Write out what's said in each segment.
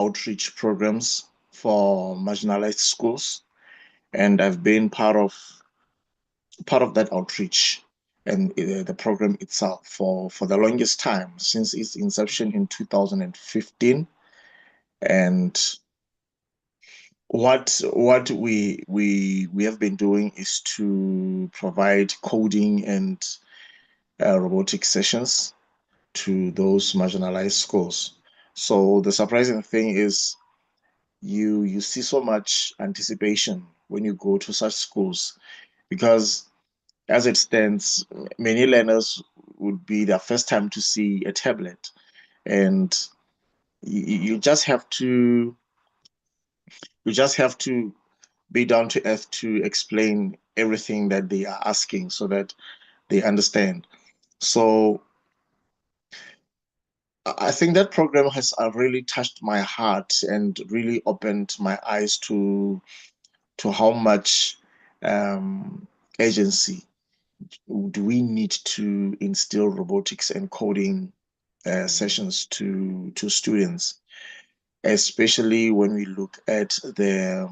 outreach programs for marginalized schools, and I've been part of that outreach and the program itself for the longest time, since its inception in 2015. And what we have been doing is to provide coding and robotic sessions to those marginalized schools. So the surprising thing is you see so much anticipation when you go to such schools, because as it stands, many learners would be their first time to see a tablet, and you just have to be down to earth to explain everything that they are asking so that they understand. So I think that program has really touched my heart and really opened my eyes to how much agency do we need to instill robotics and coding sessions to students, especially when we look at the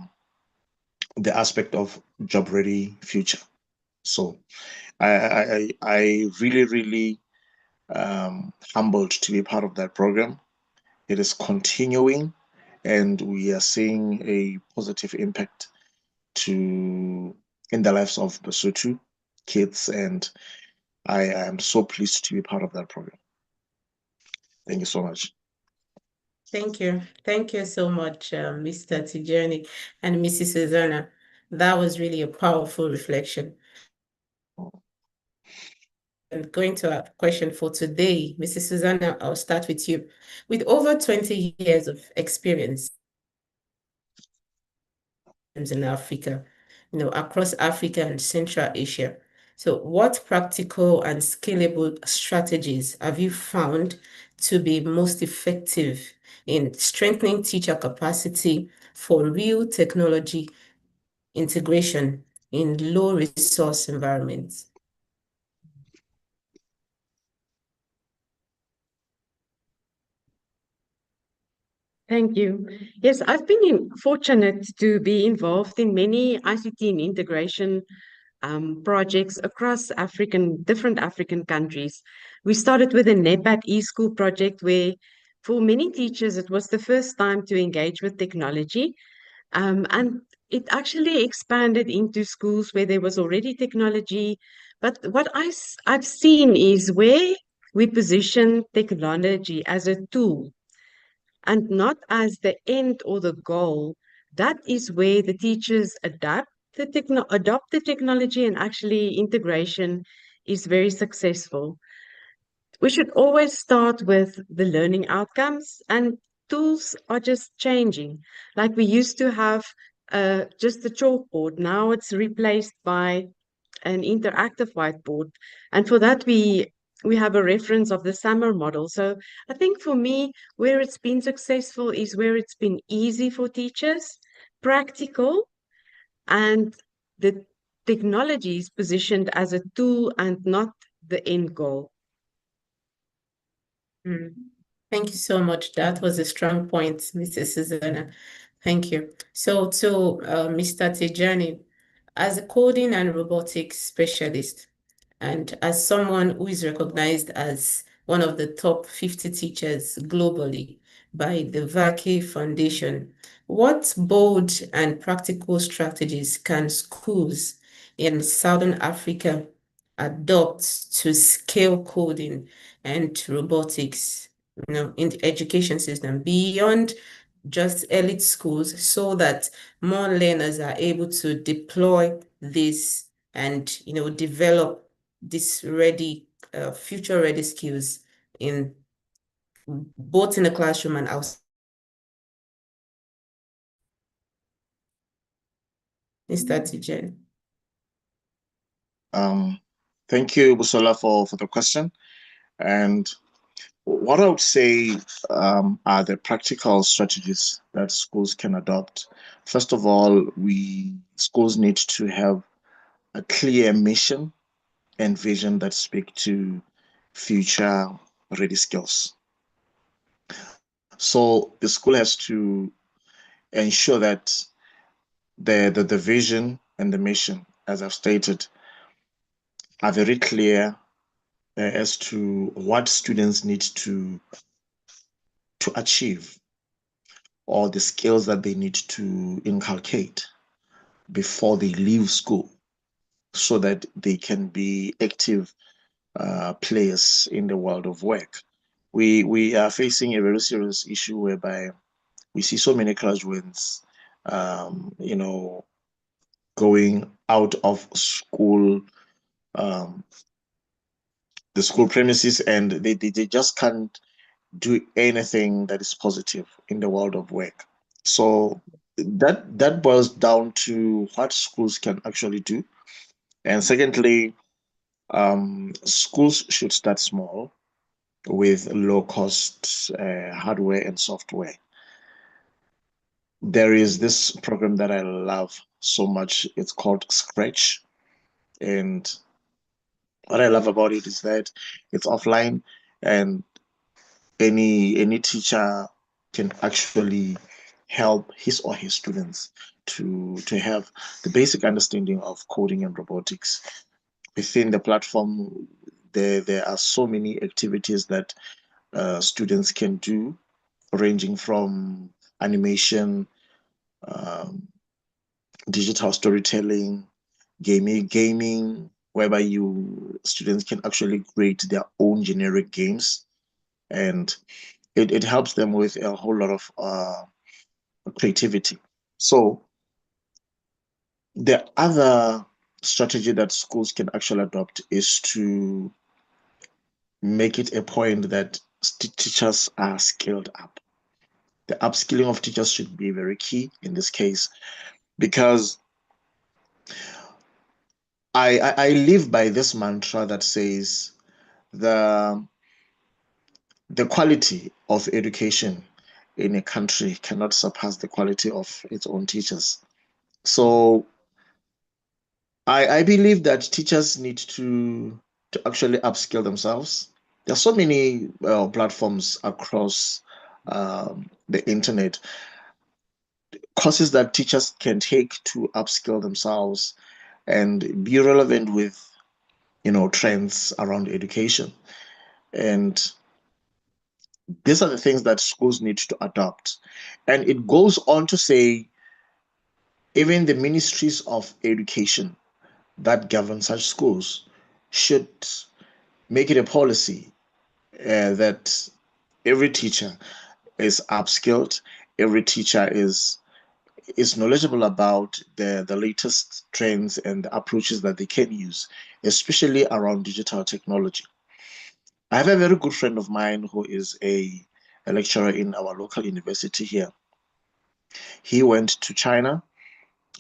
aspect of job ready future. So I really, really humbled to be part of that program. It is continuing, and we are seeing a positive impact to in the lives of the Lesotho kids, and I am so pleased to be part of that program. Thank you so much. Thank you. Thank you so much, Mr. Thejane and Mrs. Susanna. That was really a powerful reflection. And going to our question for today, Mrs. Susanna, I'll start with you. With over 20 years of experience in Africa, across Africa and Central Asia, so what practical and scalable strategies have you found to be most effective in strengthening teacher capacity for real technology integration in low resource environments? Thank you. Yes, I've been fortunate to be involved in many ICT and integration projects across different African countries. We started with a NEPAD e-school project where for many teachers, it was the first time to engage with technology. And it actually expanded into schools where there was already technology. But what I've seen is where we position technology as a tool and not as the end or the goal, that is where the teachers adopt the technology, and actually integration is very successful. We should always start with the learning outcomes, and tools are just changing. Like we used to have just a chalkboard, now it's replaced by an interactive whiteboard. And for that, we have a reference of the summer model. So I think for me, where it's been successful is where it's been easy for teachers, practical, and the technology is positioned as a tool and not the end goal. Thank you so much. That was a strong point, Mrs. Susanna. Thank you. So to Mr. Thejane, as a coding and robotics specialist, and as someone who is recognized as one of the top 50 teachers globally by the Varkey Foundation, what bold and practical strategies can schools in Southern Africa adopt to scale coding and robotics, in the education system beyond just elite schools, so that more learners are able to deploy this and develop this future ready skills in both in the classroom and outside? Mr. Thejane. Thank you, Busola, for the question. And what I would say are the practical strategies that schools can adopt. First of all, schools need to have a clear mission and vision that speak to future ready skills. So the school has to ensure that the vision and the mission, as I've stated, are very clear as to what students need to achieve, or the skills that they need to inculcate before they leave school, so that they can be active players in the world of work. We are facing a very serious issue whereby we see so many graduates, you know, going out of school, um, the school premises, and they just can't do anything that is positive in the world of work. So that boils down to what schools can actually do. And secondly, schools should start small with low cost hardware and software. There is this program that I love so much. It's called Scratch. And what I love about it is that it's offline, and any teacher can actually help his or his students to have the basic understanding of coding and robotics. Within the platform, there are so many activities that students can do, ranging from animation, um, digital storytelling, gaming, whereby you students can actually create their own generic games, and it helps them with a whole lot of creativity. So the other strategy that schools can actually adopt is to make it a point that teachers are skilled up. The upskilling of teachers should be very key in this case, because I live by this mantra that says the the quality of education in a country cannot surpass the quality of its own teachers. So I believe that teachers need to actually upskill themselves. There are so many platforms across the internet, courses that teachers can take to upskill themselves and be relevant with trends around education. And these are the things that schools need to adopt. And it goes on to say even the ministries of education that govern such schools should make it a policy that every teacher is upskilled, every teacher is knowledgeable about the latest trends and the approaches that they can use, especially around digital technology. I have a very good friend of mine who is a lecturer in our local university here. He went to China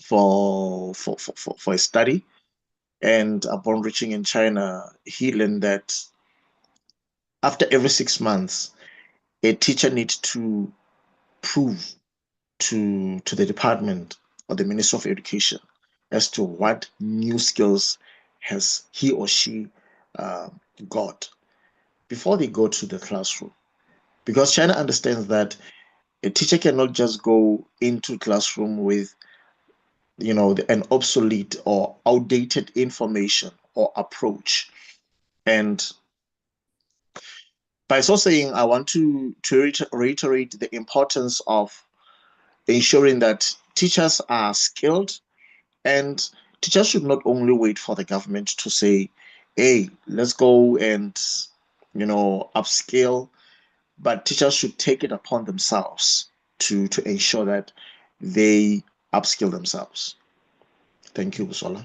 for a study, and upon reaching in China, he learned that after every 6 months, a teacher needs to prove to the department or the Ministry of Education as to what new skills has he or she uh, got before they go to the classroom. Because China understands that a teacher cannot just go into classroom with an obsolete or outdated information or approach. And by so saying, I want to reiterate the importance of ensuring that teachers are skilled, and teachers should not only wait for the government to say, hey, let's go and upskill, but teachers should take it upon themselves to ensure that they upskill themselves. Thank you, Busola.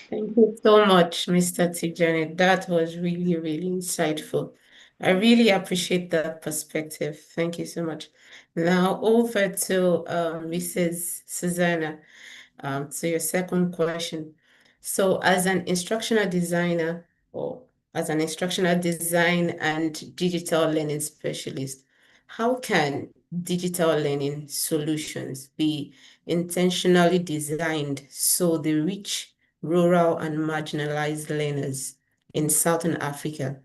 Thank you so much, Mr. Thejane. That was really, really insightful. I really appreciate that perspective. Thank you so much. Now over to Mrs. Susanna, to your second question. So as an instructional designer, or as an instructional design and digital learning specialist, how can digital learning solutions be intentionally designed so they reach rural and marginalized learners in Southern Africa,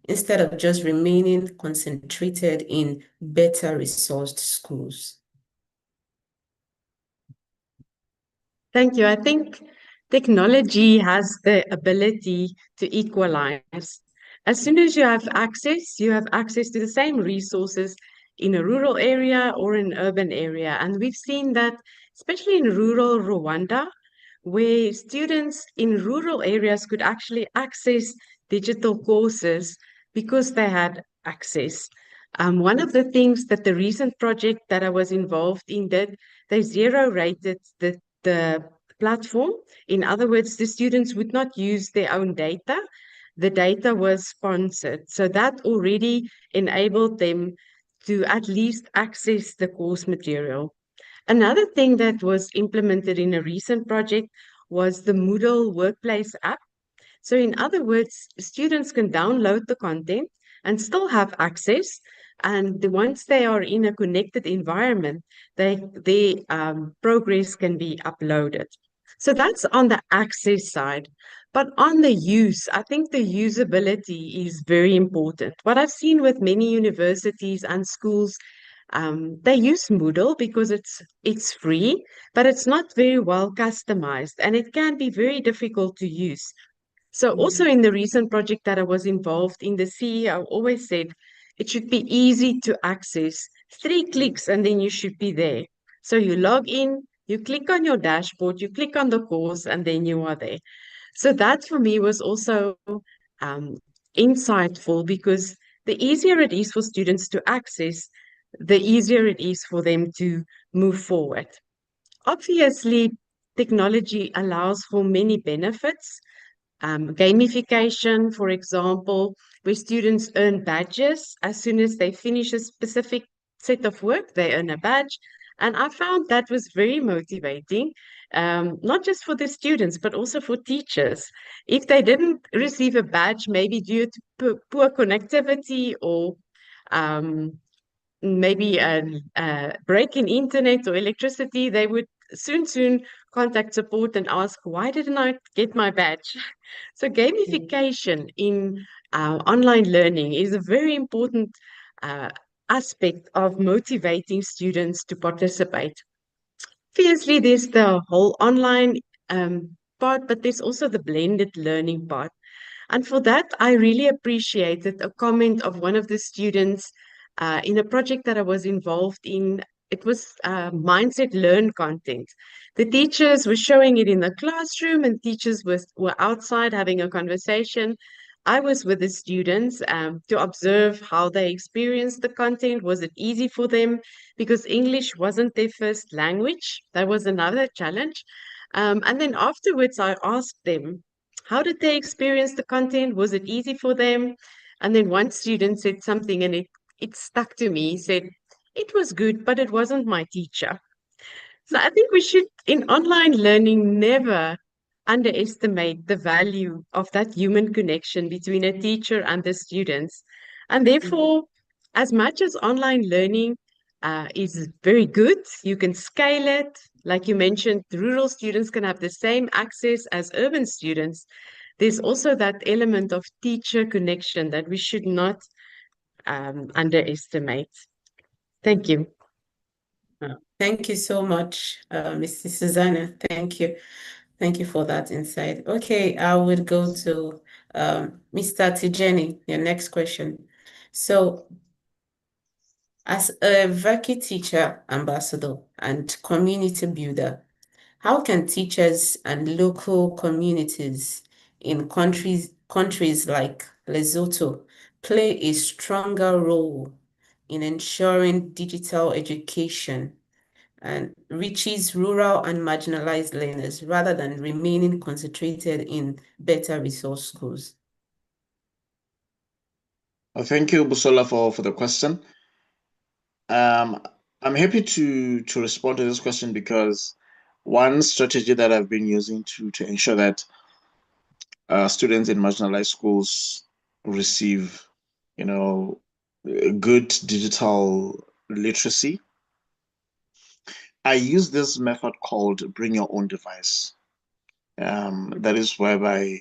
instead of just remaining concentrated in better resourced schools? Thank you. I think technology has the ability to equalize. As soon as you have access to the same resources in a rural area or an urban area. And we've seen that, especially in rural Rwanda, where students in rural areas could actually access digital courses because they had access. One of the things that the recent project that I was involved in did, they zero rated the platform. In other words, the students would not use their own data. The data was sponsored. So that already enabled them to at least access the course material. Another thing that was implemented in a recent project was the Moodle Workplace app. So, in other words, students can download the content and still have access. And once they are in a connected environment, their progress can be uploaded. So that's on the access side. But on the use, I think the usability is very important. What I've seen with many universities and schools, they use Moodle because it's free, but it's not very well customized, and it can be very difficult to use. So also in the recent project that I was involved in, the CEO always said it should be easy to access. 3 clicks and then you should be there. So you log in, you click on your dashboard, you click on the course, and then you are there. So that for me was also um, insightful, because the easier it is for students to access, the easier it is for them to move forward. Obviously, technology allows for many benefits. Gamification, for example, where students earn badges as soon as they finish a specific set of work, they earn a badge. And I found that was very motivating, not just for the students, but also for teachers. If they didn't receive a badge, maybe due to poor connectivity or um, maybe a break in internet or electricity, they would soon contact support and ask, why didn't I get my badge? So gamification in online learning is a very important uh, aspect of motivating students to participate. Obviously, there's the whole online part, but there's also the blended learning part. And for that, I really appreciated a comment of one of the students in a project that I was involved in. It was Mindset Learn content. The teachers were showing it in the classroom, and teachers were outside having a conversation. I was with the students to observe how they experienced the content. Was it easy for them? Because English wasn't their first language. That was another challenge. And then afterwards, I asked them, how did they experience the content? Was it easy for them? And then one student said something, and it stuck to me. He said, it was good, but it wasn't my teacher. So I think we should, in online learning, never underestimate the value of that human connection between a teacher and the students. And therefore, as much as online learning is very good, you can scale it. Like you mentioned, rural students can have the same access as urban students. There's also that element of teacher connection that we should not underestimate. Thank you. Thank you so much, Mrs. Susanna. Thank you. Thank you for that insight. Okay, I would go to Mr. Thejane, your next question. So, as a Varkey teacher ambassador and community builder, how can teachers and local communities in countries like Lesotho play a stronger role in ensuring digital education and reaches rural and marginalized learners rather than remaining concentrated in better resource schools? Thank you, Busola, for the question. I'm happy to respond to this question, because one strategy that I've been using to ensure that students in marginalized schools receive, good digital literacy, I use this method called bring your own device. That is whereby,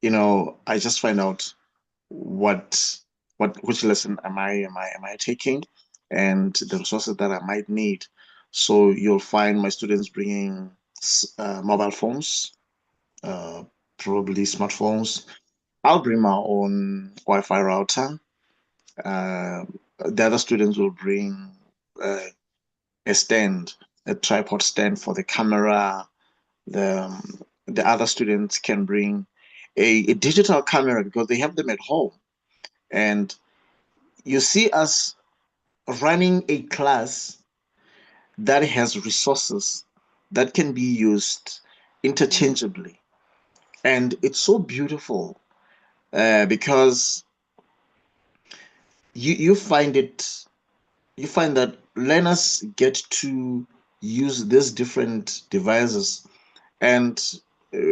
I just find out which lesson am I taking, and the resources that I might need. So you'll find my students bringing mobile phones, uh, probably smartphones. I'll bring my own Wi-Fi router. Uh, the other students will bring uh, a stand, a tripod stand for the camera. The other students can bring a digital camera because they have them at home. And you see us running a class that has resources that can be used interchangeably. And it's so beautiful because you find that learners get to use these different devices, and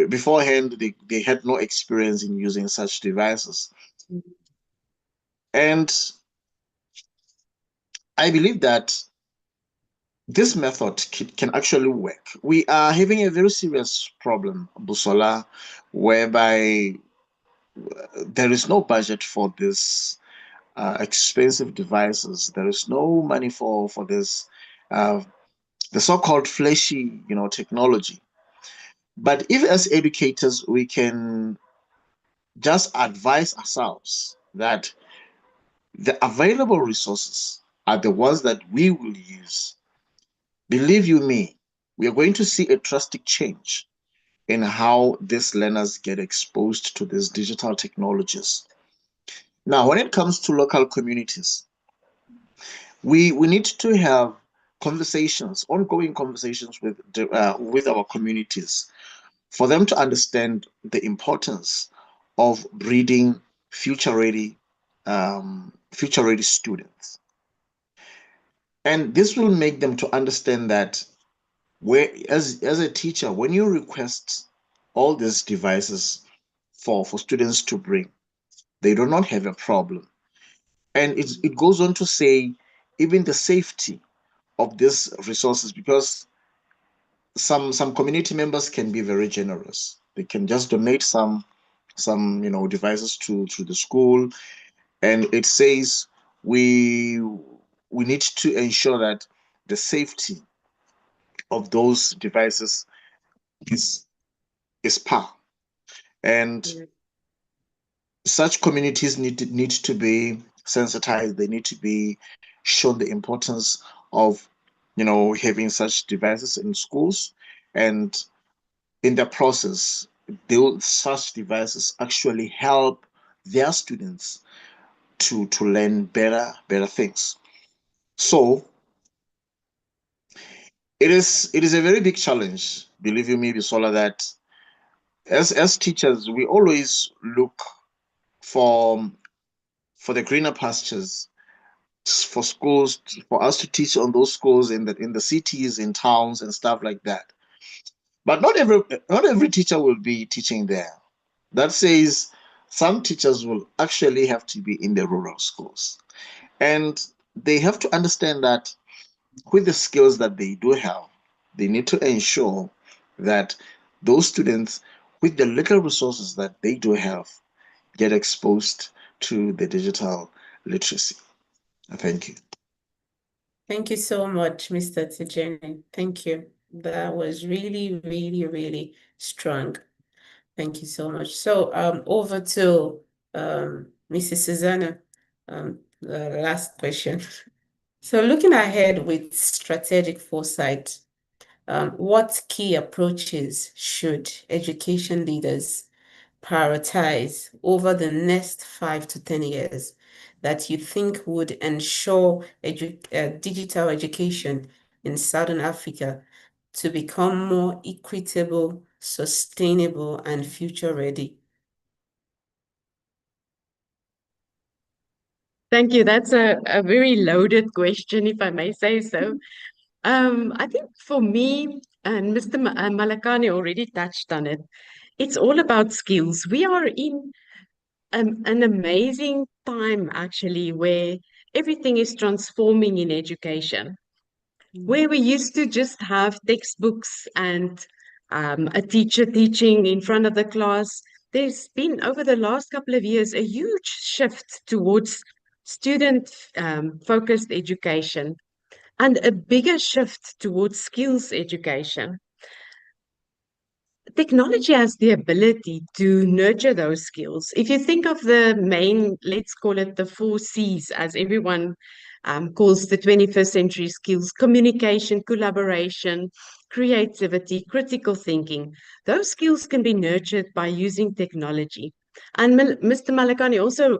beforehand they had no experience in using such devices. And I believe that this method can actually work. We are having a very serious problem, Busola, whereby there is no budget for this expensive devices. There is no money for this uh, the so-called flashy, technology. But if as educators we can just advise ourselves that the available resources are the ones that we will use, believe you me, we are going to see a drastic change in how these learners get exposed to these digital technologies. Now, when it comes to local communities, we need to have conversations, ongoing conversations with our communities for them to understand the importance of breeding future ready students. And this will make them to understand that as a teacher, when you request all these devices for students to bring, they do not have a problem. And it goes on to say even the safety of these resources, because some community members can be very generous. They can just donate some devices to the school, and it says we we need to ensure that the safety of those devices is par. And such communities need to be sensitized. They need to be shown the importance of having such devices in schools, and in the process, such devices actually help their students to learn better things. So it is a very big challenge, believe you me, Bisola, that as teachers we always look for the greener pastures, for schools, for us to teach on those schools in the cities, in towns and stuff like that. But not every teacher will be teaching there. That says some teachers will actually have to be in the rural schools. And they have to understand that with the skills that they do have, they need to ensure that those students, with the little resources that they do have, get exposed to the digital literacy. Thank you. Thank you so much, Mr. Thejane. Thank you. That was really, really, really strong. Thank you so much. So over to Mrs. Susanna. Last question. So looking ahead with strategic foresight, what key approaches should education leaders prioritize over the next 5 to 10 years that you think would ensure digital education in Southern Africa to become more equitable, sustainable, and future ready? Thank you. That's a very loaded question, if I may say so. I think for me, and Mr. Malakane already touched on it, it's all about skills. We are in an amazing time, actually, where everything is transforming in education. Where we used to just have textbooks and a teacher teaching in front of the class, there's been over the last couple of years a huge shift towards student focused education and a bigger shift towards skills education. Technology has the ability to nurture those skills. If you think of the main, let's call it the 4 C's, as everyone calls the 21st century skills: communication, collaboration, creativity, critical thinking. Those skills can be nurtured by using technology. And Mr. Malakane also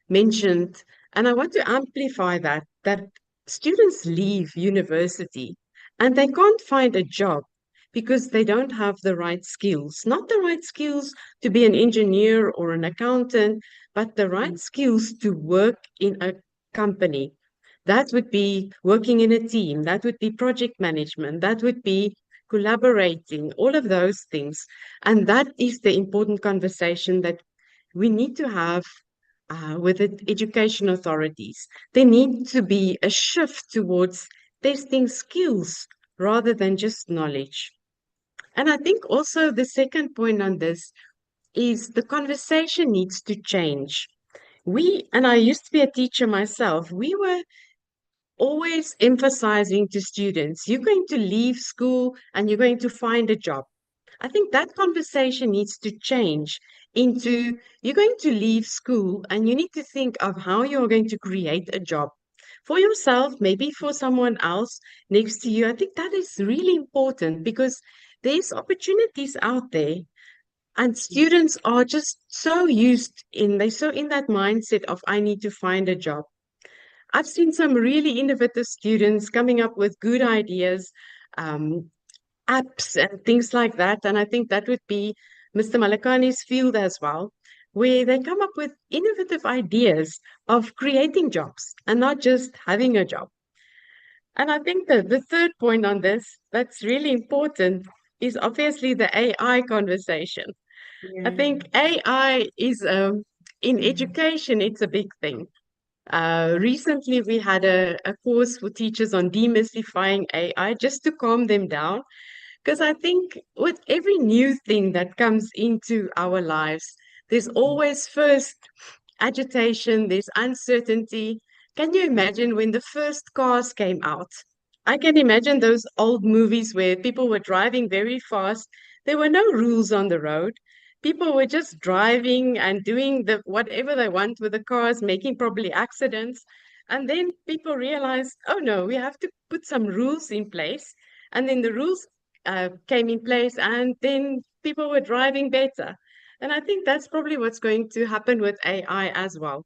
mentioned, and I want to amplify that students leave university and they can't find a job because they don't have the right skills. Not the right skills to be an engineer or an accountant, but the right skills to work in a company. That would be working in a team, that would be project management, that would be collaborating, all of those things. And that is the important conversation that we need to have with the education authorities. There needs to be a shift towards testing skills rather than just knowledge. And I think also the second point on this is the conversation needs to change. And I used to be a teacher myself, we were always emphasizing to students, you're going to leave school and you're going to find a job. I think that conversation needs to change into, you're going to leave school and you need to think of how you're going to create a job for yourself, maybe for someone else next to you. I think that is really important because there's opportunities out there and students are just they're so in that mindset of, I need to find a job. I've seen some really innovative students coming up with good ideas, um, apps and things like that. And I think that would be Mr. Malakane's field as well, where they come up with innovative ideas of creating jobs and not just having a job. And I think that the third point on this that's really important is obviously the AI conversation. I think AI is, in education, it's a big thing. Recently, we had a course for teachers on demystifying AI just to calm them down. Because I think with every new thing that comes into our lives, there's always first agitation, there's uncertainty. Can you imagine when the first cars came out? I can imagine those old movies where people were driving very fast. There were no rules on the road. People were just driving and doing whatever they want with the cars, making probably accidents. And then people realized, oh no, we have to put some rules in place. And then the rules came in place, and then people were driving better. And I think that's probably what's going to happen with AI as well.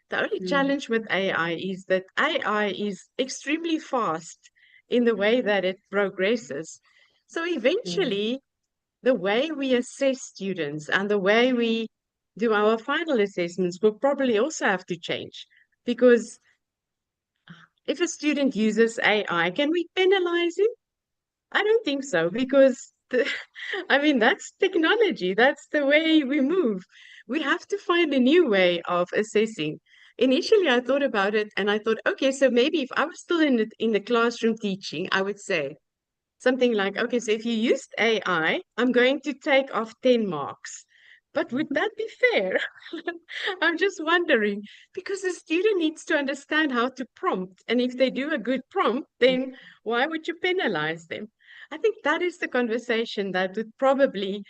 The only challenge with AI is that AI is extremely fast in the way that it progresses. So eventually, the way we assess students and the way we do our final assessments will probably also have to change. Because if a student uses AI, can we penalize him? I don't think so, because I mean, that's technology. That's the way we move. We have to find a new way of assessing. Initially, I thought about it and I thought, okay, so maybe if I was still in the classroom teaching, I would say something like, okay, so if you used AI, I'm going to take off 10 marks. But would that be fair? I'm just wondering, because the student needs to understand how to prompt. And if they do a good prompt, then why would you penalize them? I think that is the conversation that would probably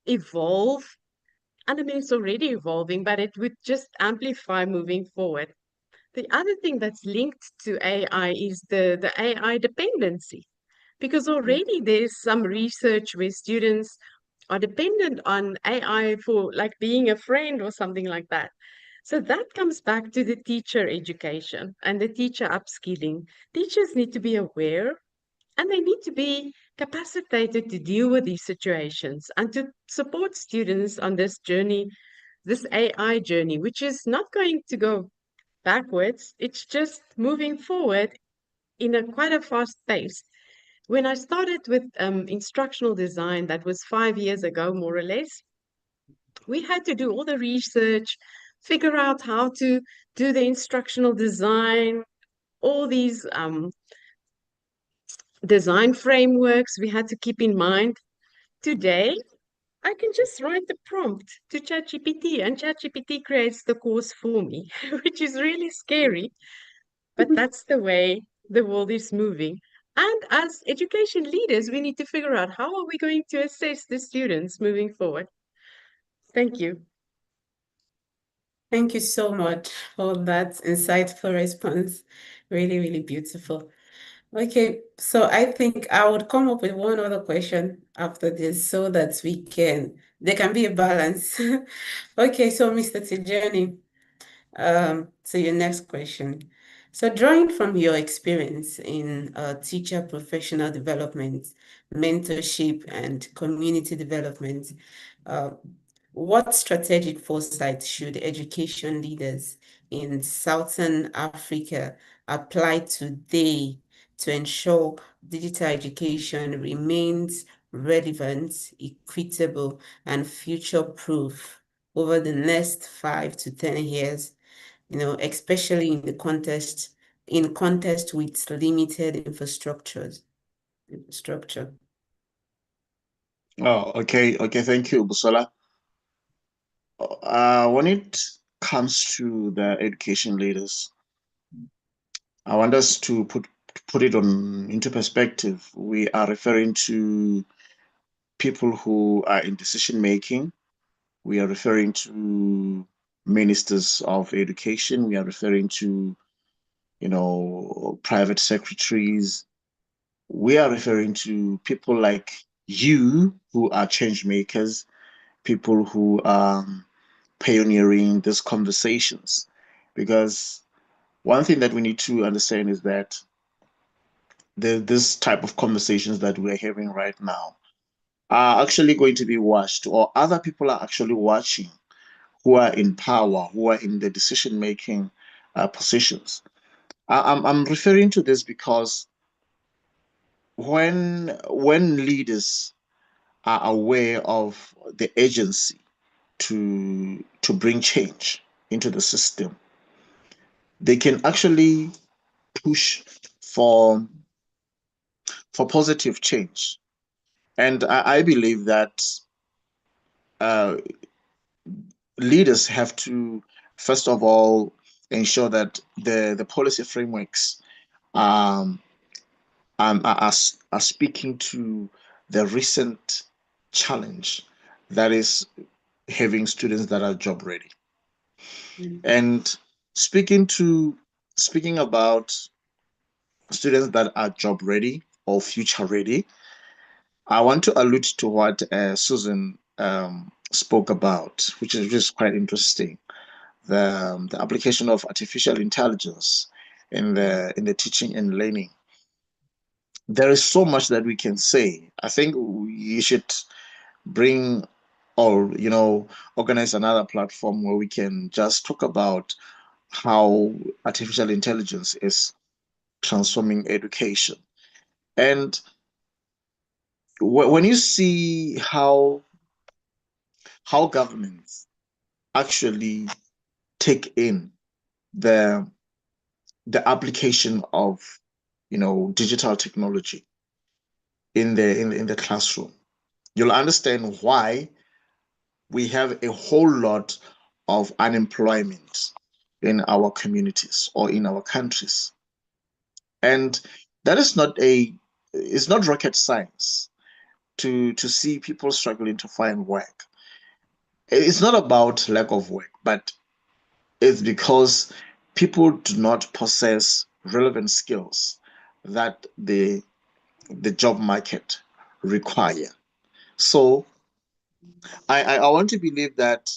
evolve. And I mean, it's already evolving, but it would just amplify moving forward. The other thing that's linked to AI is the AI dependency, because already there's some research where students are dependent on AI for like being a friend or something like that. So that comes back to the teacher education and the teacher upskilling. Teachers need to be aware and they need to be capacitated to deal with these situations and to support students on this journey, this AI journey, which is not going to go backwards. It's just moving forward in quite a fast pace. When I started with instructional design, that was 5 years ago, more or less, we had to do all the research, figure out how to do the instructional design, all these design frameworks we had to keep in mind. Today, I can just write the prompt to ChatGPT and ChatGPT creates the course for me, which is really scary, but that's the way the world is moving. And as education leaders, we need to figure out how are we going to assess the students moving forward. Thank you. Thank you so much for that insightful response. Really, really beautiful. Okay, so I think I would come up with one other question after this so that there can be a balance. Okay, so Mr. Thejane, so your next question. So drawing from your experience in teacher professional development, mentorship, and community development, uh, what strategic foresight should education leaders in Southern Africa apply today to ensure digital education remains relevant, equitable, and future-proof over the next 5 to 10 years, especially in context with limited infrastructure. Oh, okay. Thank you, Busola. When it comes to the education leaders, I want us to put it into perspective. We are referring to people who are in decision making. We are referring to ministers of education. We are referring to, private secretaries. We are referring to people like you who are change makers, people who are pioneering these conversations. Because one thing that we need to understand is that this type of conversations that we're having right now are actually going to be watched, or other people are actually watching who are in power, who are in the decision-making positions. I'm referring to this because when leaders are aware of the agency to bring change into the system, they can actually push for positive change. And I believe that uh, leaders have to, first of all, ensure that the policy frameworks um, are speaking to the recent challenge that is having students that are job ready. And speaking about students that are job ready or future ready, I want to allude to what Susan spoke about, which is just quite interesting. The application of artificial intelligence in the teaching and learning. There is so much that we can say. I think you should bring or organize another platform where we can just talk about how artificial intelligence is transforming education. And when you see how governments actually take in the application of digital technology in the classroom, you'll understand why we have a whole lot of unemployment in our communities or in our countries. And that is it's not rocket science to see people struggling to find work. It's not about lack of work, but it's because people do not possess relevant skills that the job market require. So I want to believe that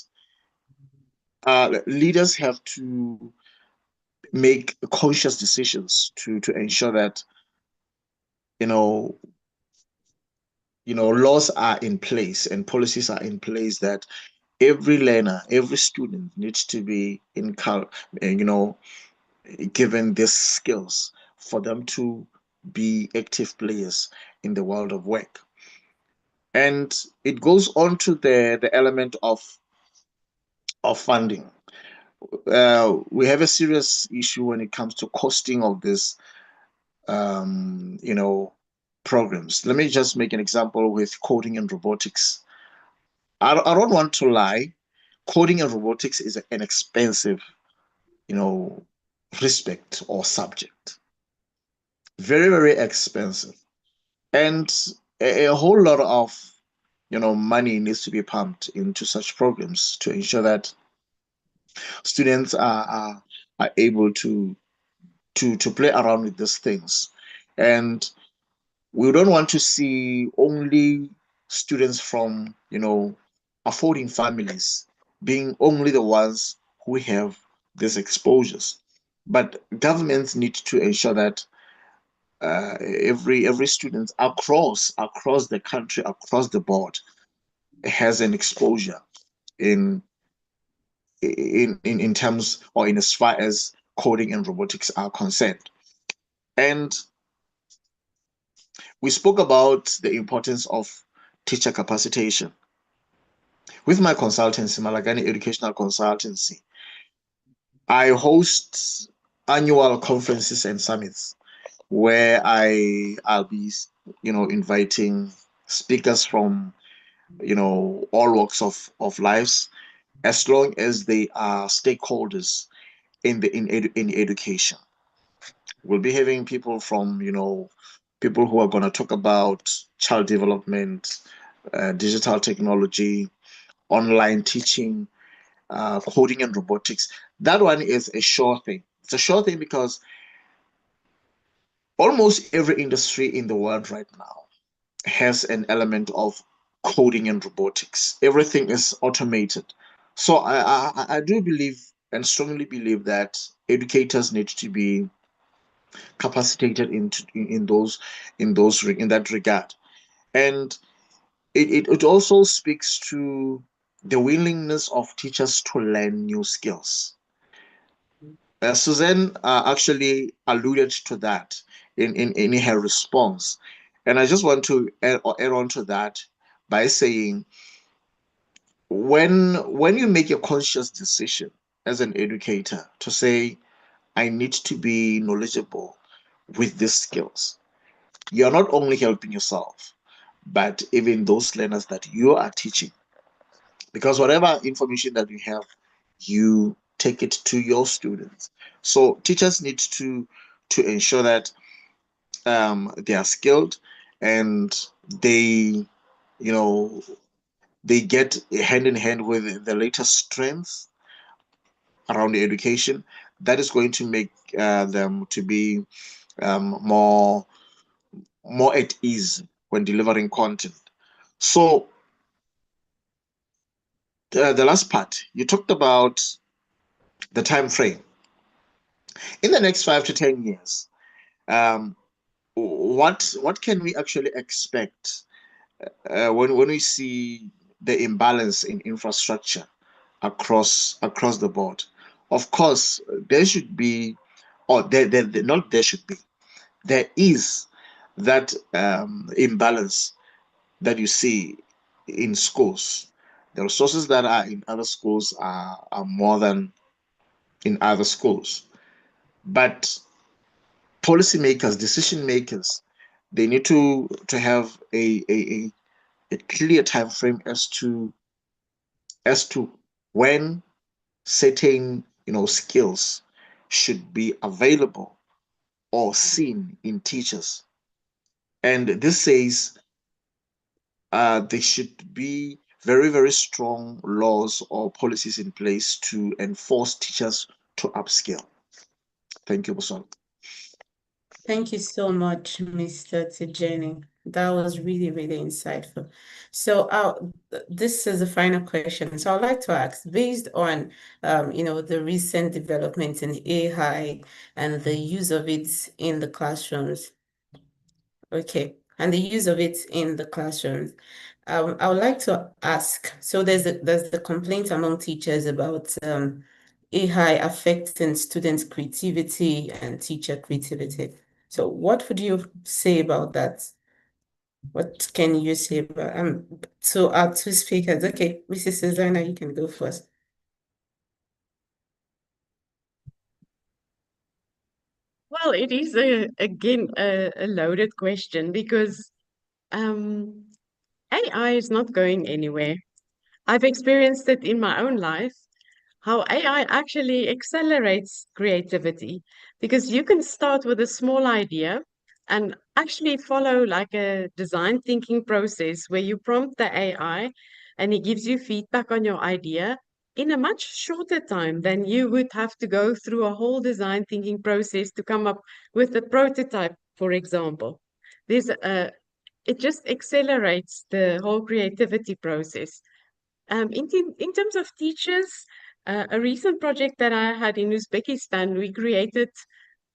leaders have to make conscious decisions to ensure that you know laws are in place and policies are in place that every learner, every student needs to be given these skills for them to be active players in the world of work. And it goes on to the element of funding. We have a serious issue when it comes to costing of this programs. Let me just make an example with coding and robotics. I don't want to lie. Coding and robotics is an expensive, respect or subject. Very, very expensive. And a whole lot of, money needs to be pumped into such programs to ensure that students are able to play around with these things. And we don't want to see only students from, affording families being only the ones who have these exposures. But governments need to ensure that every student across the country, across the board, has an exposure in in terms or in as far as coding and robotics are concerned. And we spoke about the importance of teacher capacitation. With my consultancy, Malakane Educational Consultancy, I host annual conferences and summits where I'll be, inviting speakers from, all walks of lives, as long as they are stakeholders in education. We'll be having people from, people who are going to talk about child development, digital technology, online teaching, coding and robotics. That one is a sure thing. It's a sure thing because almost every industry in the world right now has an element of coding and robotics. Everything is automated. So I do believe and strongly believe that educators need to be capacitated in that regard. And it also speaks to the willingness of teachers to learn new skills. Suzanne actually alluded to that in her response. And I just want to add on to that by saying when you make a conscious decision as an educator to say, I need to be knowledgeable with these skills, you're not only helping yourself, but even those learners that you are teaching. Because whatever information that you have, you take it to your students. So teachers need to ensure that they are skilled and they, you know, they get hand in hand with the latest trends around the education. That is going to make them to be more at ease when delivering content. So the last part, you talked about the time frame. In the next 5 to 10 years, um, what can we actually expect when we see the imbalance in infrastructure across the board? Of course, there should be, or not there should be, there is that imbalance that you see in schools. The resources that are in other schools are more than in other schools. But policymakers, decision makers, they need to have a clear time frame as to when certain skills should be available or seen in teachers. And this says there should be very, very strong laws or policies in place to enforce teachers to upskill. Thank you, Boson. Thank you so much, Mr. Thejane. That was really, really insightful. So this is the final question. So I'd like to ask, based on the recent developments in AI and the use of it in the classrooms, and the use of it in the classrooms, I would like to ask, so there's the complaint among teachers about AI affecting students' creativity and teacher creativity. So what would you say about that? What can you say about so our two speakers? Okay, Mrs. Susanna, you can go first. Well, it is again a loaded question because AI is not going anywhere. I've experienced it in my own life, how AI actually accelerates creativity because you can start with a small idea and actually follow like a design thinking process where you prompt the AI and it gives you feedback on your idea in a much shorter time than you would have to go through a whole design thinking process to come up with a prototype, for example. It just accelerates the whole creativity process. In terms of teachers, a recent project that I had in Uzbekistan, we created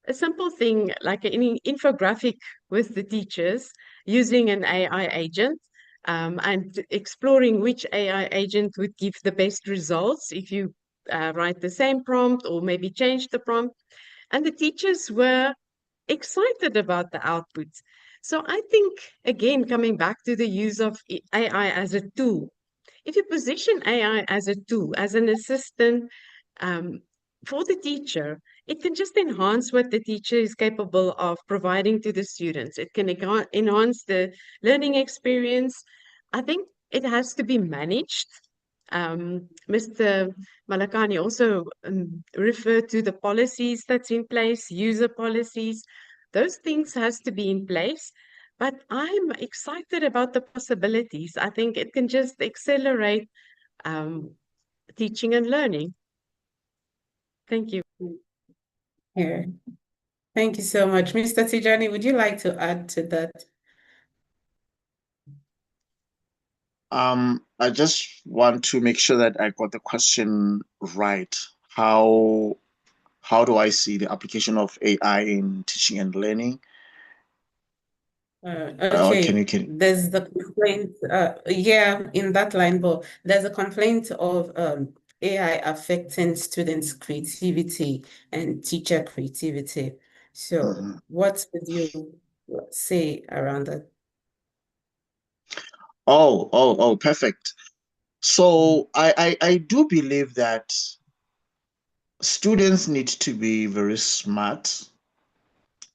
a simple thing like an infographic with the teachers using an AI agent and exploring which AI agent would give the best results if you write the same prompt or maybe change the prompt. And the teachers were excited about the output. So I think, again, coming back to the use of AI as a tool, if you position AI as a tool, as an assistant um, for the teacher, it can just enhance what the teacher is capable of providing to the students. It can enhance the learning experience. I think it has to be managed. Mr. Malakane also referred to the policies that's in place, user policies. Those things has to be in place. But I'm excited about the possibilities. I think it can just accelerate um, teaching and learning. Thank you. Yeah. Thank you so much. Mr. Thejane, would you like to add to that? I just want to make sure that I got the question right. How do I see the application of AI in teaching and learning? Okay, there's the complaint, yeah, in that line, but there's a complaint of AI affecting students' creativity and teacher creativity. So what would you say around that? Oh, perfect. So I do believe that students need to be very smart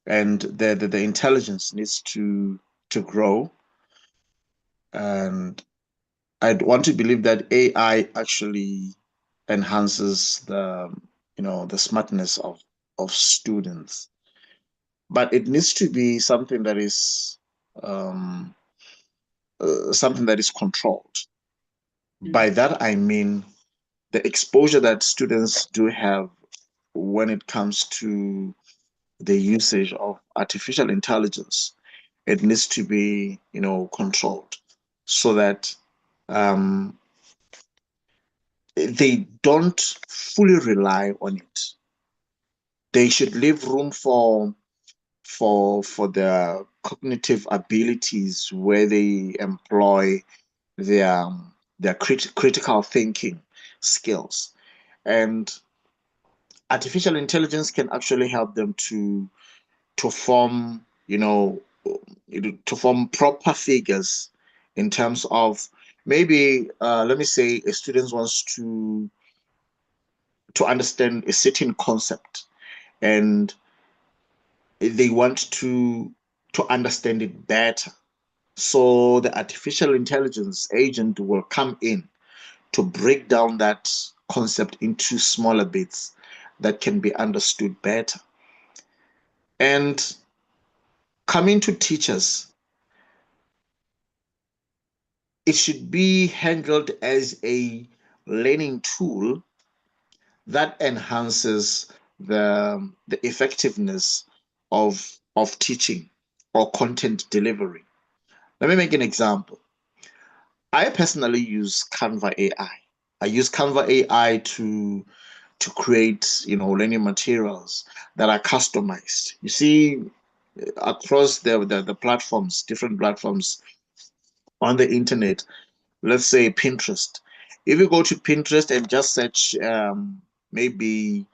and the intelligence needs to grow. And I'd want to believe that AI actually enhances the smartness of students. But it needs to be something that is controlled. By that I mean the exposure that students do have when it comes to the usage of artificial intelligence. It needs to be, controlled so that um, they don't fully rely on it. They should leave room for their cognitive abilities where they employ their critical thinking skills. And artificial intelligence can actually help them to form, to form proper figures in terms of maybe let me say a student wants to understand a certain concept and they want to understand it better. So the artificial intelligence agent will come in to break down that concept into smaller bits that can be understood better. And coming to teachers, it should be handled as a learning tool that enhances the effectiveness of teaching or content delivery. Let me make an example. I personally use Canva AI. I use Canva AI to create, learning materials that are customized. You see, across the platforms, different platforms on the internet, let's say Pinterest. If you go to Pinterest and just search maybe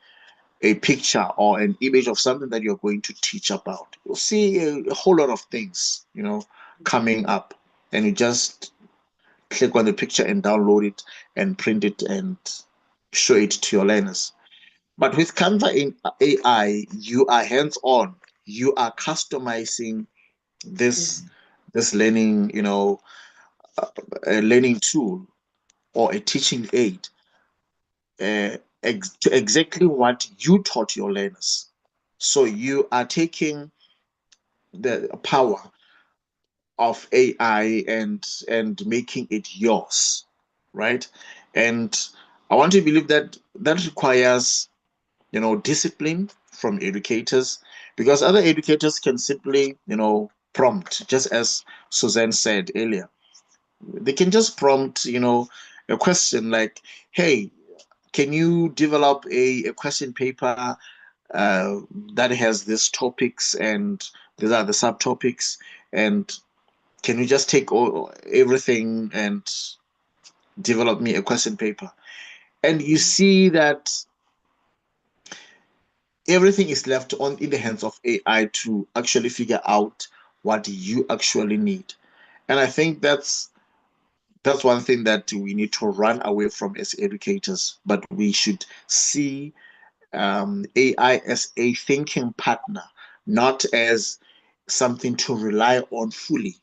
a picture or an image of something that you're going to teach about, you'll see a whole lot of things, coming up. And you just click on the picture and download it and print it and show it to your learners. But with Canva in AI, you are hands-on. You are customizing this learning, a learning tool or a teaching aid to exactly what you taught your learners. So you are taking the power of AI and making it yours, right? And I want to believe that that requires, discipline from educators, because other educators can simply, prompt, just as Suzanne said earlier. They can just prompt, a question like, hey, can you develop a question paper uh, that has these topics and these are the subtopics, and can you just take everything and develop me a question paper? And you see that everything is left on in the hands of AI to actually figure out what you actually need. And I think that's one thing that we need to run away from as educators. But we should see AI as a thinking partner, not as something to rely on fully.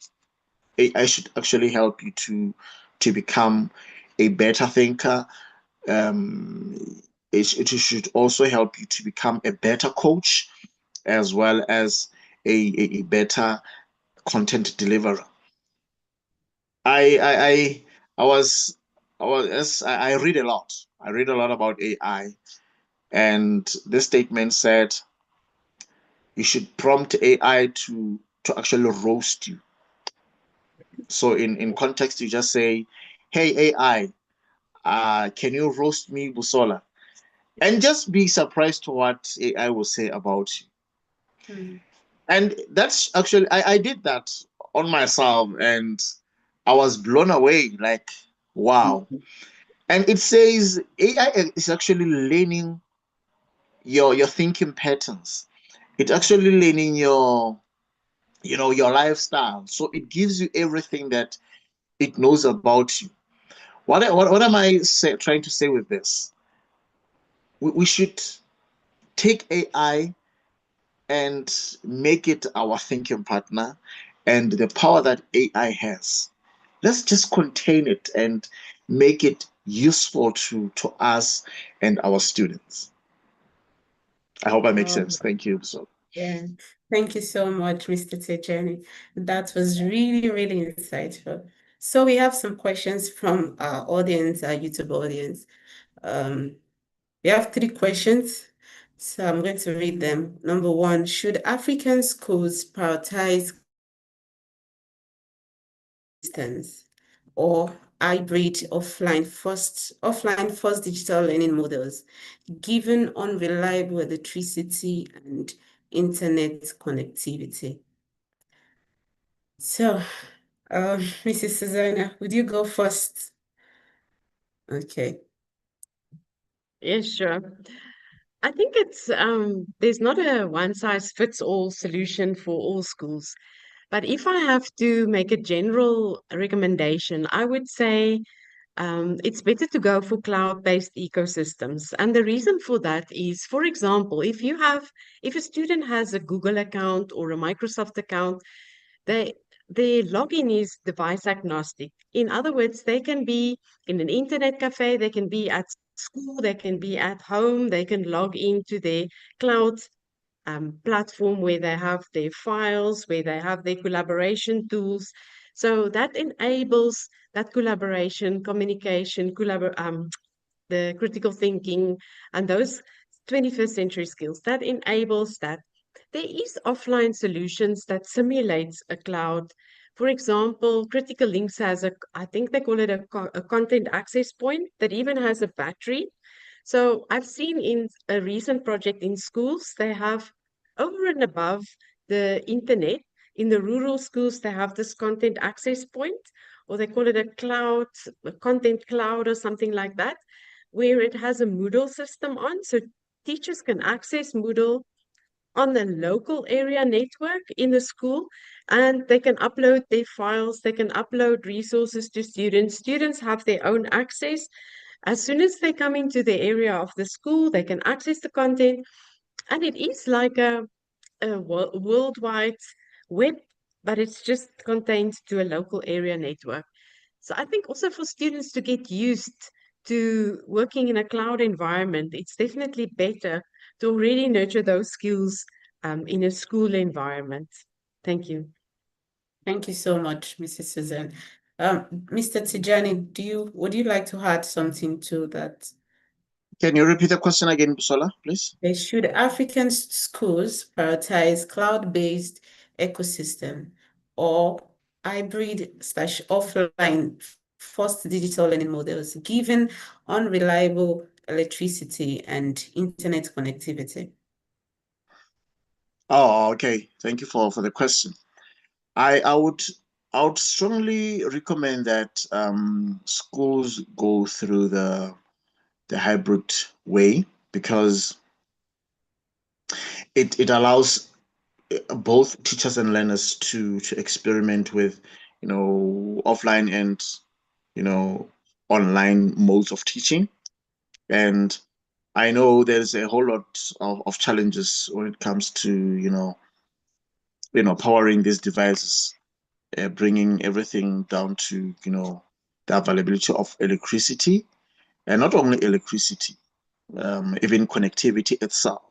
AI should actually help you to become a better thinker. It should also help you to become a better coach, as well as a better content deliverer. I I I, I read a lot. I read a lot about AI, and this statement said you should prompt AI to actually roast you. So in context, you just say, "Hey AI, can you roast me, Busola?" And just be surprised to what AI will say about you. Mm. And that's actually I did that on myself, and I was blown away. Like, wow. And it says AI is actually learning your thinking patterns. It's actually learning your lifestyle. So it gives you everything that it knows about you. What am I trying to say with this? We should take AI and make it our thinking partner, and the power that AI has. Let's just contain it and make it useful to us and our students. I hope that makes Oh, sense. Thank you. So yeah. Thank you so much, Mr. Thejane. That was really, really insightful. So we have some questions from our audience, our YouTube audience. Um, we have 3 questions, so I'm going to read them. Number 1, should African schools prioritize distance or hybrid offline first digital learning models, given unreliable electricity and internet connectivity? So, Mrs. Susanna, would you go first? Okay. Yes, sure. I think it's there's not a one size fits all solution for all schools. But if I have to make a general recommendation, I would say it's better to go for cloud-based ecosystems. And the reason for that is, for example, if a student has a Google account or a Microsoft account, they their login is device agnostic. In other words, they can be in an internet cafe, they can be at school, they can be at home, they can log into their cloud platform where they have their files, where they have their collaboration tools. So that enables that collaboration, communication, the critical thinking, and those 21st century skills. That enables that. There is offline solutions that simulates a cloud. For example, Critical Links has I think they call it a content access point that even has a battery. So I've seen in a recent project in schools, they have over and above the internet, in the rural schools, they have this content access point, or they call it a content cloud or something like that, where it has a Moodle system on. So teachers can access Moodle on the local area network in the school, and they can upload their files, they can upload resources to students. Students have their own access. As soon as they come into the area of the school, they can access the content, and it is like a worldwide web, but it's just contained to a local area network. So I think also for students to get used to working in a cloud environment, it's definitely better to already nurture those skills in a school environment. Thank you. Thank you so much, Mrs. Susan. Mr. Thejane, would you like to add something to that? Can you repeat the question again, Busola, please? Should African schools prioritize cloud-based ecosystem or hybrid/offline first digital learning models, given unreliable electricity and internet connectivity? Oh, okay. Thank you for the question. I would strongly recommend that schools go through the hybrid way, because it allows both teachers and learners to experiment with, offline and, online modes of teaching. And I know there's a whole lot of challenges when it comes to, powering these devices, bringing everything down to, the availability of electricity, and not only electricity, even connectivity itself.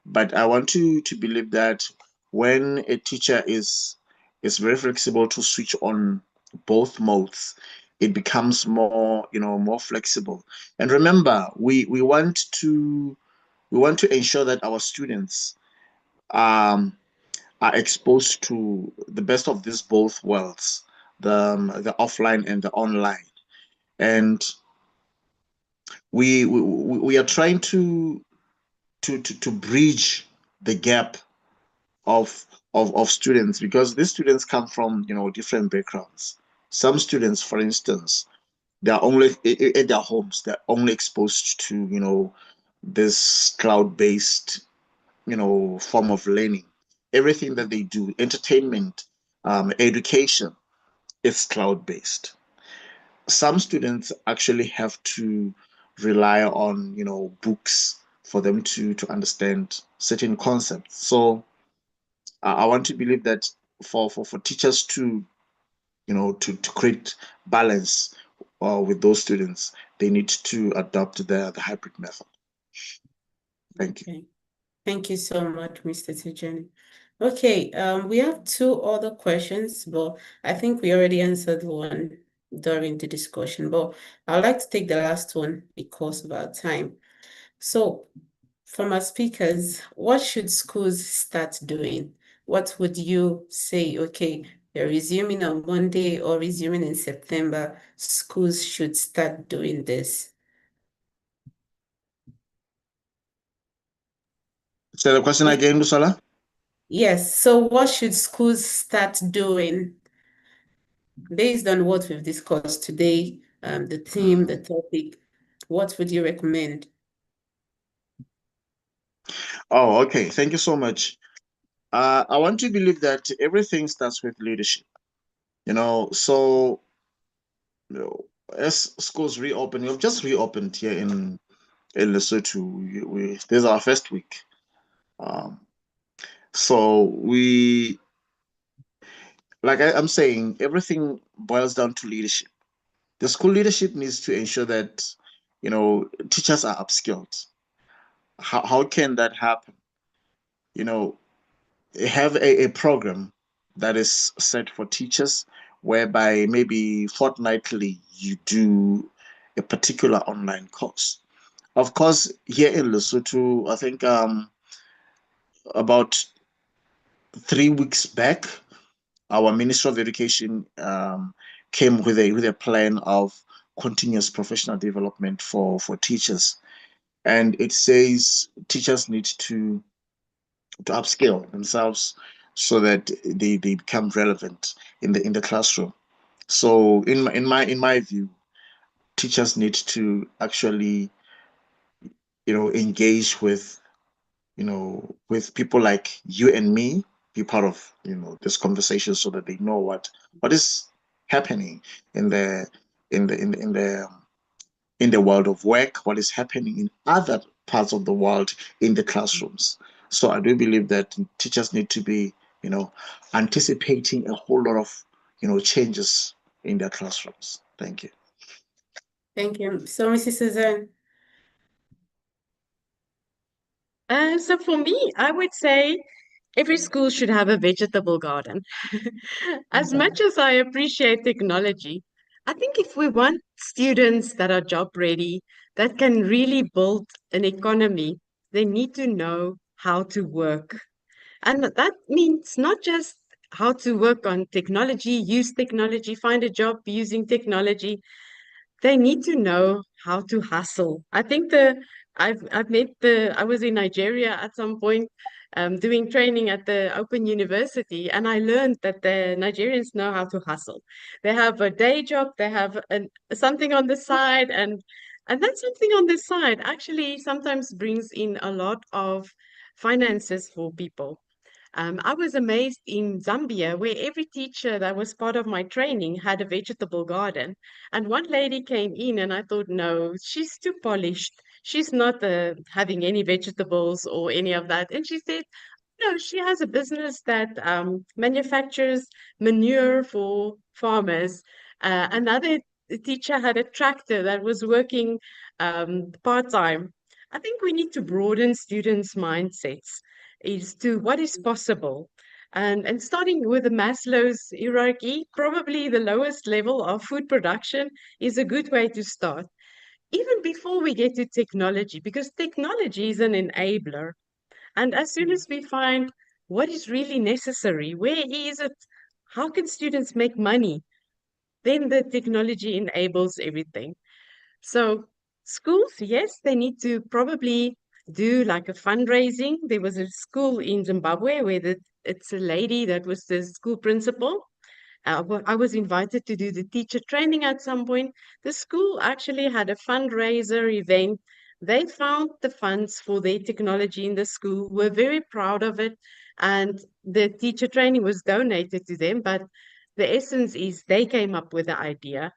But I want to believe that when a teacher is very flexible to switch on both modes, it becomes more, more flexible. And remember, we want to ensure that our students um, are exposed to the best of these both worlds, the offline and the online. And we are trying to bridge the gap of students, because these students come from, different backgrounds. Some students, for instance, they are only at their homes, they're only exposed to, this cloud-based, form of learning. Everything that they do, entertainment, education, is cloud-based. Some students actually have to rely on, books for them to understand certain concepts. So I want to believe that for teachers to, to create balance with those students, they need to adopt the hybrid method. Thank you. Okay. Thank you so much, Mr. Thejane. Okay, we have two other questions, but I think we already answered one during the discussion, but I'd like to take the last one because of our time. So, from our speakers, what should schools start doing? What would you say, okay, you're resuming on Monday or resuming in September, schools should start doing this? So the question again, Busola? Yes, so what should schools start doing based on what we've discussed today, the theme, the topic? What would you recommend? Oh, okay. Thank you so much. I want to believe that everything starts with leadership. So, as schools reopen, we've just reopened here in Lesotho. This is our first week. Um, so I'm saying, everything boils down to leadership. The school leadership needs to ensure that, teachers are upskilled. How can that happen? You know, have a program that is set for teachers, whereby maybe fortnightly you do a particular online course. Of course, here in Lesotho, I think about 3 weeks back, our Minister of Education came with a plan of continuous professional development for teachers, and it says teachers need to upskill themselves so that they become relevant in the classroom. So in my view, teachers need to actually, engage with, with people like you and me, be part of, this conversation, so that they know what is happening in the in the world of work, what is happening in other parts of the world in the classrooms. So I do believe that teachers need to be, anticipating a whole lot of, changes in their classrooms. Thank you. Thank you. So, Mrs. Suzanne. So for me, I would say every school should have a vegetable garden. As much as I appreciate technology, I think if we want students that are job ready, that can really build an economy, they need to know how to work. And that means not just how to work on technology, use technology, find a job using technology, they need to know how to hustle. I think I've met I was in Nigeria at some point doing training at the Open University, and I learned that the Nigerians know how to hustle. They have a day job, they have something on the side, and that something on the side actually sometimes brings in a lot of finances for people. I was amazed in Zambia, where every teacher that was part of my training had a vegetable garden. And one lady came in, and I thought, no, she's too polished. She's not having any vegetables or any of that. And she said, no, she has a business that manufactures manure for farmers. Another teacher had a tractor that was working part-time. I think we need to broaden students' mindsets is to what is possible. And starting with the Maslow's hierarchy, probably the lowest level of food production is a good way to start, even before we get to technology, because technology is an enabler. And as soon as we find what is really necessary, where is it, how can students make money, then the technology enables everything. So schools, yes, they need to probably do like a fundraising. There was a school in Zimbabwe where it's a lady that was the school principal. I was invited to do the teacher training at some point. The school actually had a fundraiser event. They found the funds for their technology in the school, were very proud of it, and the teacher training was donated to them. But the essence is they came up with the idea.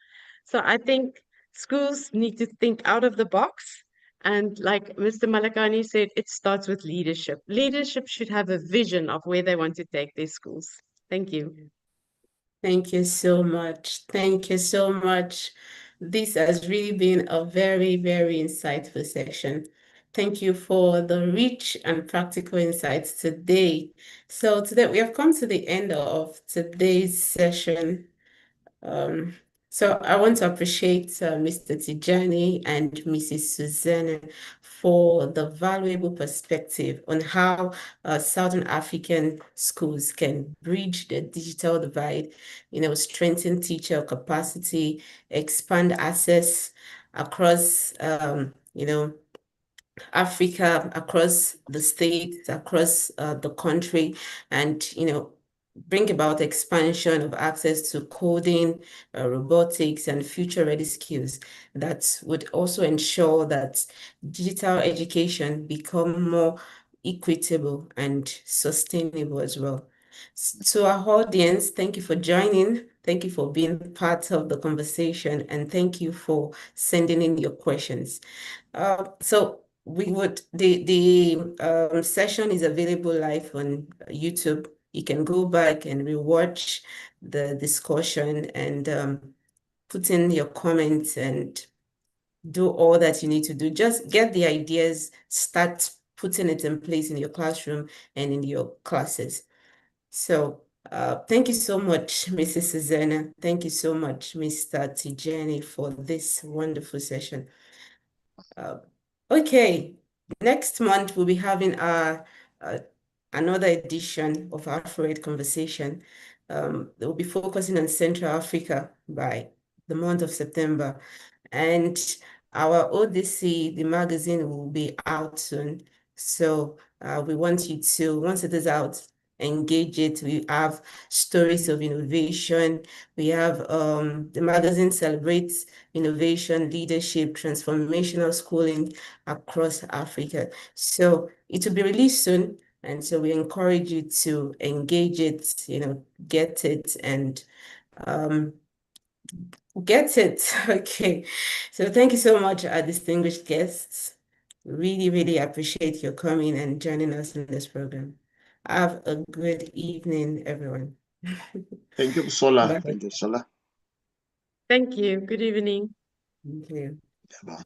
So I think schools need to think out of the box. And like Mr. Malakane said, it starts with leadership. Leadership should have a vision of where they want to take their schools. Thank you. Thank you so much. Thank you so much. This has really been a very, very insightful session. Thank you for the rich and practical insights today. So today we have come to the end of today's session. So I want to appreciate Mr. Thejane and Mrs. Susanna for the valuable perspective on how Southern African schools can bridge the digital divide, strengthen teacher capacity, expand access across, Africa, across the states, across the country, and bring about expansion of access to coding, robotics, and future-ready skills that would also ensure that digital education become more equitable and sustainable as well. To our audience, thank you for joining. Thank you for being part of the conversation, and thank you for sending in your questions. So the session is available live on YouTube. You can go back and rewatch the discussion and put in your comments and do all that you need to do. Just get the ideas, start putting it in place in your classroom and in your classes. So thank you so much, Mrs. Susanna. Thank you so much, Mr. Thejane, for this wonderful session. Okay, next month we'll be having another edition of AfroEd Conversation. We'll be focusing on Central Africa by the month of September. And our Odyssey, the magazine, will be out soon. So we want you to, once it is out, engage it. We have stories of innovation. We have the magazine celebrates innovation, leadership, transformational schooling across Africa. So it will be released soon. And so we encourage you to engage it, get it and get it. Okay. So thank you so much, our distinguished guests. Really, really appreciate your coming and joining us in this program. Have a good evening, everyone. Thank you, Sola. Bye. Thank you, Sola. Thank you. Good evening. Thank you. Yeah,